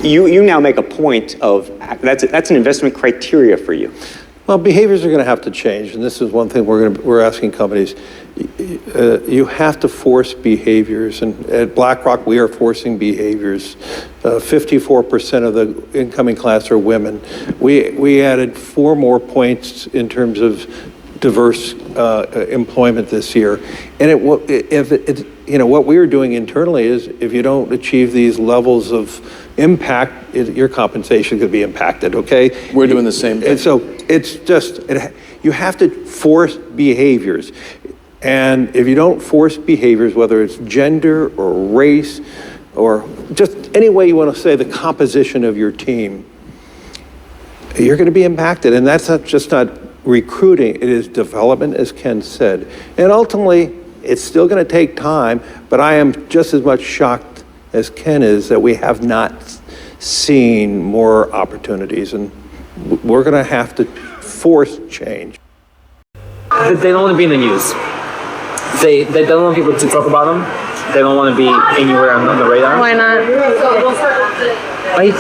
you now make a point of that's an investment criteria for you. Well, behaviors are going to have to change, and this is one thing we're asking companies. You have to force behaviors, and at BlackRock we are forcing behaviors. 54% of the incoming class are women. We added 4 more points in terms of diverse employment this year, and what we are doing internally is if you don't achieve these levels of impact, your compensation could be impacted. Okay, we're doing the same thing. And so it's just you have to force behaviors, and if you don't force behaviors, whether it's gender or race or just any way you want to say the composition of your team, you're going to be impacted. And that's not recruiting, it is development, as Ken said. And ultimately, it's still going to take time, but I am just as much shocked as Ken is that we have not seen more opportunities, and we're going to have to force change. They don't want to be in the news. They don't want people to talk about them. They don't want to be anywhere on the radar. Why not? I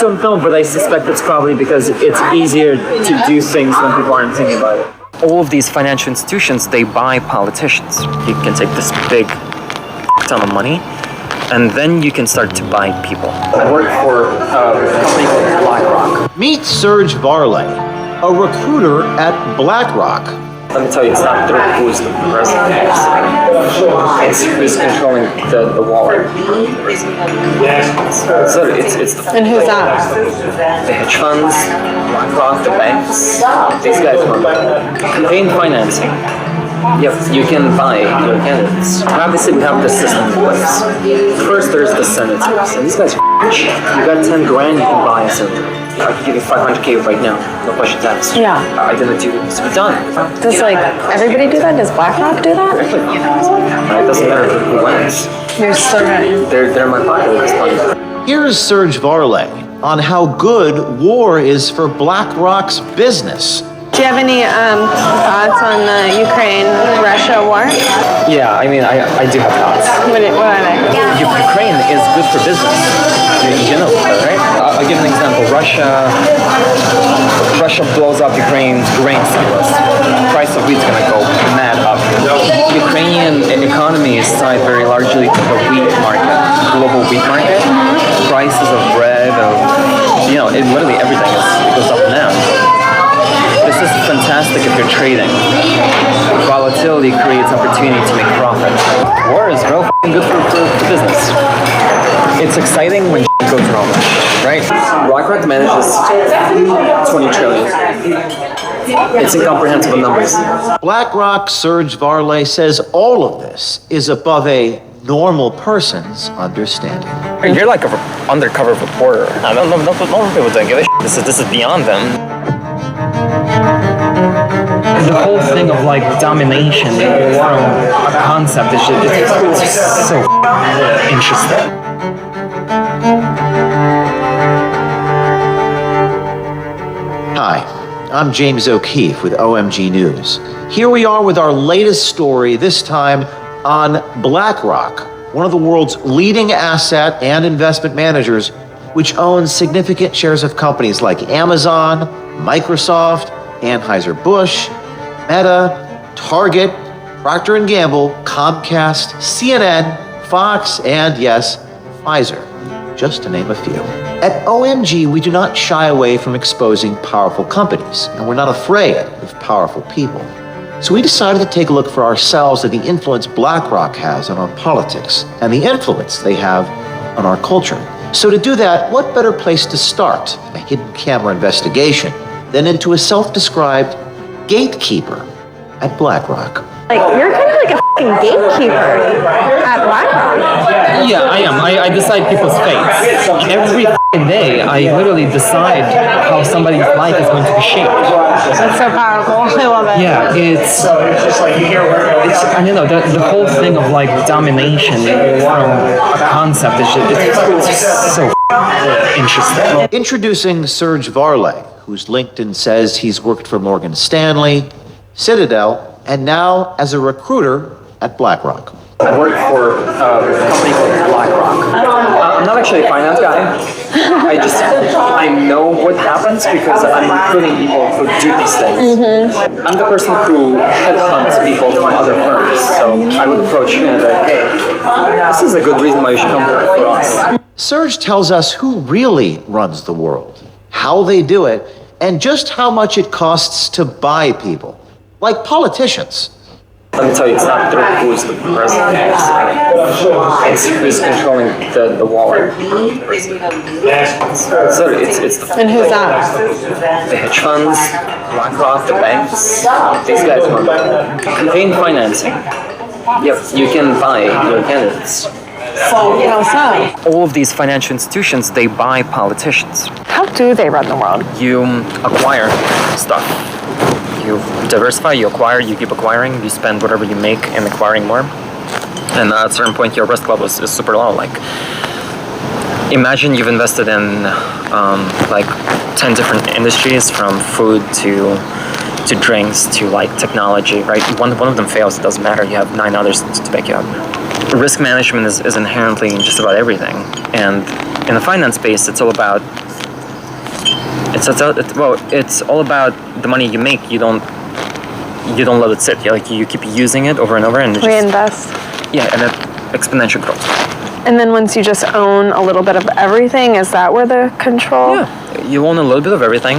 don't know, but I suspect it's probably because it's easier to do things when people aren't thinking about it. All of these financial institutions, they buy politicians. You can take this big ton of money, and then you can start to buy people. I work for a company called BlackRock. Meet Serge Varley, a recruiter at BlackRock. Let me tell you, it's not who's the president. It's who's controlling the wallet. So it's And who's that? The hedge funds, BlackRock, the banks. These guys run campaign financing. Yep, you can buy your candidates. Obviously, we have the system in place. First, there's the senators, and these guys are rich. You got 10 grand, you can buy a senator. I can give you 500K right now, no questions asked. Yeah. Identity needs to be done. Does everybody do that? Does BlackRock do that? It doesn't matter who wins. You're so good. They're my pocket this time. Here's Serge Varley on how good war is for BlackRock's business. Do you have any thoughts on the Ukraine-Russia war? Yeah, I mean, I do have thoughts. What are they? Ukraine is good for business. You know that, right? I'll give an example. Russia blows up Ukraine's grain silos. The price of wheat's going to go mad up. Ukrainian economy is tied very largely to the wheat market, global wheat market. Prices of bread, literally everything goes up and down. This is fantastic if you're trading. Volatility creates opportunity to make profit. War is real good for business. It's exciting when goes wrong, right? BlackRock manages 20 trillion. It's incomprehensible numbers. BlackRock Serge Varley says all of this is above a normal person's understanding. You're like an undercover reporter. I don't know. Normal people don't give a shit. This is beyond them. The whole thing of domination from a concept is just so interesting. Hi, I'm James O'Keefe with OMG News. Here we are with our latest story, this time on BlackRock, one of the world's leading asset and investment managers, which owns significant shares of companies like Amazon, Microsoft, Anheuser-Busch, Meta, Target, Procter & Gamble, Comcast, CNN, Fox, and yes, Pfizer, just to name a few. At OMG, we do not shy away from exposing powerful companies, and we're not afraid of powerful people. So we decided to take a look for ourselves at the influence BlackRock has on our politics and the influence they have on our culture. So to do that, what better place to start a hidden camera investigation than into a self-described gatekeeper at BlackRock? You're kind of like a f***ing gatekeeper at BlackRock. Yeah, I am. I decide people's fates. Every f***ing day, I literally decide how somebody's life is going to be shaped. That's so powerful. I love it. Yeah, the whole thing of domination from a concept is just so interesting. Introducing Serge Varley, whose LinkedIn says he's worked for Morgan Stanley, Citadel, and now as a recruiter at BlackRock. I work for a company called BlackRock. I'm not actually a finance guy. I know what happens because I'm recruiting people who do these things. I'm the person who headhunts people from other firms. So I would approach you and like, hey, this is a good reason why you should come work for us. Serge tells us who really runs the world, how they do it, and just how much it costs to buy people, like politicians. Let me tell you, it's not who's the president. It's who's controlling the wallet. So it's the And who's that? the hedge funds, BlackRock, the banks. These guys run campaign financing. Yep, you can buy your candidates. How so? All of these financial institutions, they buy politicians. How do they run the world? You acquire stuff. You diversify, you acquire, you keep acquiring, you spend whatever you make in acquiring more. And at a certain point, your risk level is super low. Like, imagine you've invested in like 10 different industries, from food to drinks to like technology, right? One of them fails, it doesn't matter. You have 9 others to back you up. Risk management is inherently in just about everything. And in the finance space, it's all about it's all about the money you make. You don't let it sit. You keep using it over and over, and Reinvest. Yeah, and it exponential growth. And then once you just own a little bit of everything, is that where the control? Yeah, you own a little bit of everything,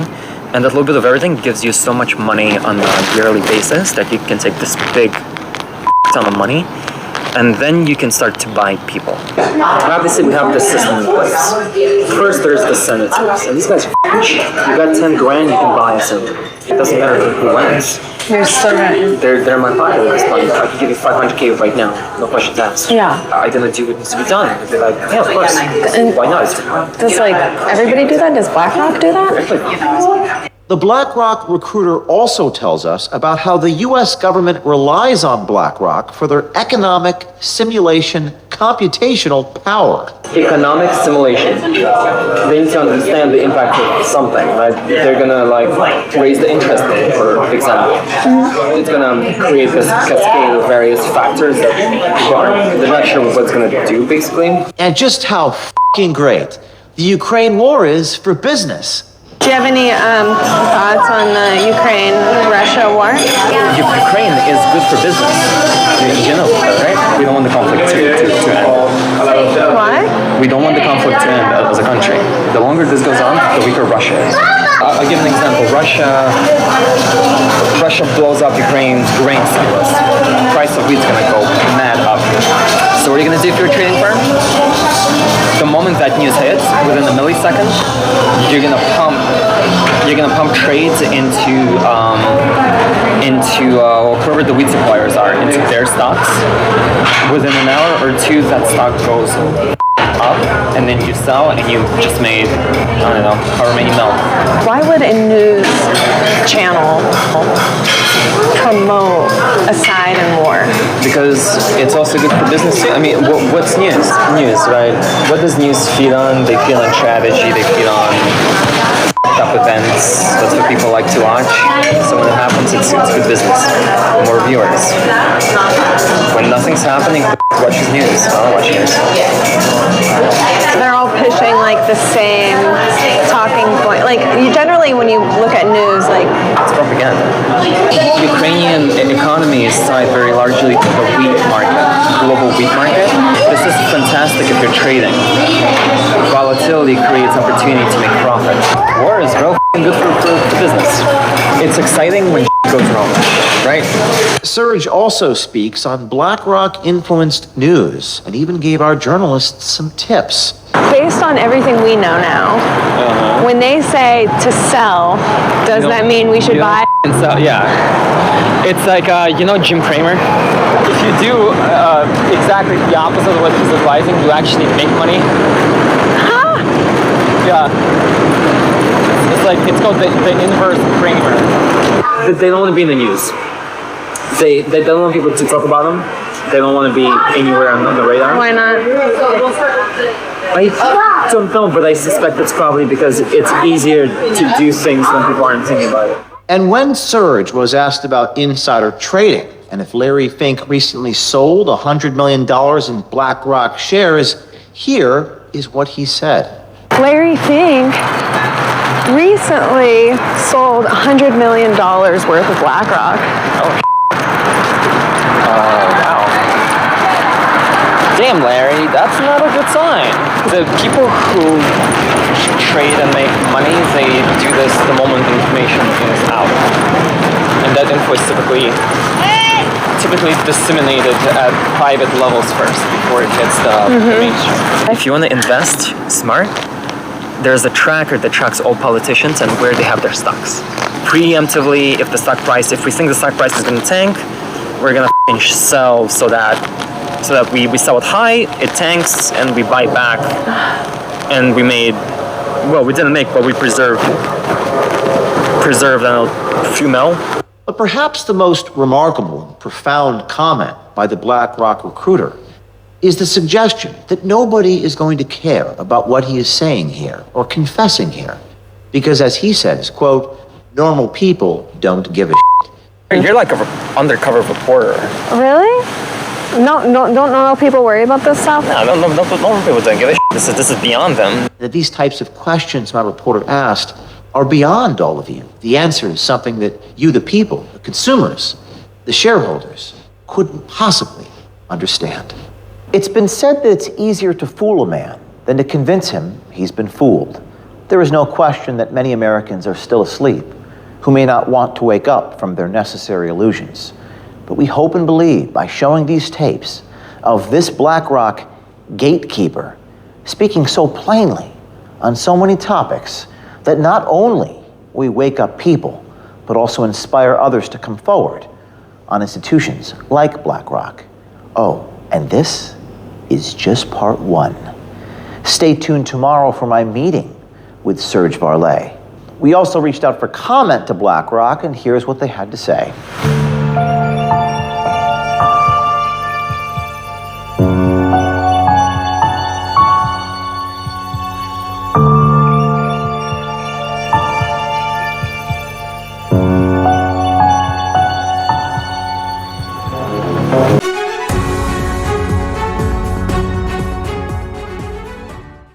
and that little bit of everything gives you so much money on a yearly basis that you can take this big ton of money, and then you can start to buy people. Obviously, we have the system in place. First, there's the senators, and these guys are cheap. You got 10 grand, you can buy a senator. It doesn't matter who wins. You're so right. They're in my pocket at this point. I could give you $500K right now, no questions asked. Yeah. I'm gonna do what needs to be done. They'd be like, yeah, of course. Why not? Does like everybody do that? Does BlackRock do that? The BlackRock Recruiter also tells us about how the U.S. government relies on BlackRock for their economic simulation computational power. Economic simulation. They need to understand the impact of something, right? They're gonna like raise the interest rate, for example. It's gonna create this cascade of various factors that they're not sure what it's gonna do, basically. And just how f***ing great the Ukraine war is for business. Do you have any thoughts on the Ukraine-Russia war? Ukraine is good for business. You know that, right? We don't want the conflict to end. Why? We don't want the conflict to end as a country. The longer this goes on, the weaker Russia is. I'll give an example. Russia blows up Ukraine's grain silos. The price of wheat's gonna go mad up. So what are you gonna do if you're a trading firm? The moment that news hits, within a millisecond, you're gonna pump trades into whoever the wheat suppliers are, into their stocks. Within an hour or two, that stock goes up, and then you sell, and you just made, I don't know, however many mil. Why would a news channel promote a side in war? Because it's also good for business too. I mean, what's news? News, right? What does news feed on? They feed on strategy, they feed on up events. That's what people like to watch. So when it happens, it's good business. More viewers. When nothing's happening, watch the news. I don't watch news. They're all pushing like the same talking point. Like you generally, when you look at news, like it's propaganda. The Ukrainian economy is tied very largely to the wheat market, global wheat market. This is fantastic if you're trading. Volatility creates opportunity to make profit. War is real good for business. It's exciting when goes wrong, right? Serge also speaks on BlackRock-influenced news and even gave our journalists some tips. based on everything we know now, when they say to sell, does that mean we should buy? So, yeah. It's like, Jim Cramer? If you do exactly the opposite of what he's advising, you actually make money. Huh? Yeah. It's called the inverse Cramer. They don't want to be in the news. They don't want people to talk about them. They don't want to be anywhere on the radar. Why not? I don't know, but I suspect it's probably because it's easier to do things when people aren't thinking about it. And when Serge was asked about insider trading and if Larry Fink recently sold $100 million in BlackRock shares, here is what he said. Larry Fink recently sold $100 million worth of BlackRock. Wow. Damn, Larry, that's not a good sign. The people who trade and make money, they do this the moment information is out. And that info is typically disseminated at private levels first before it hits the mainstream. If you want to invest smart, there's a tracker that tracks all politicians and where they have their stocks. Preemptively, if we think the stock price is going to tank, we're going to sell so that we sell it high, it tanks, and we buy back. And we didn't make, but we preserved a few mil. But perhaps the most remarkable and profound comment by the BlackRock recruiter is the suggestion that nobody is going to care about what he is saying here or confessing here. Because as he says, quote, normal people don't give a shit. You're like an undercover reporter. Really? No, don't normal people worry about this stuff? No, normal people don't give a shit. This is beyond them. That these types of questions my reporter asked are beyond all of you. The answer is something that you, the people, the consumers, the shareholders, couldn't possibly understand. It's been said that it's easier to fool a man than to convince him he's been fooled. There is no question that many Americans are still asleep who may not want to wake up from their necessary illusions. But we hope and believe by showing these tapes of this BlackRock gatekeeper speaking so plainly on so many topics that not only we wake up people, but also inspire others to come forward on institutions like BlackRock. Oh, and this is just part one. Stay tuned tomorrow for my meeting with Serge Varley. We also reached out for comment to BlackRock, and here's what they had to say.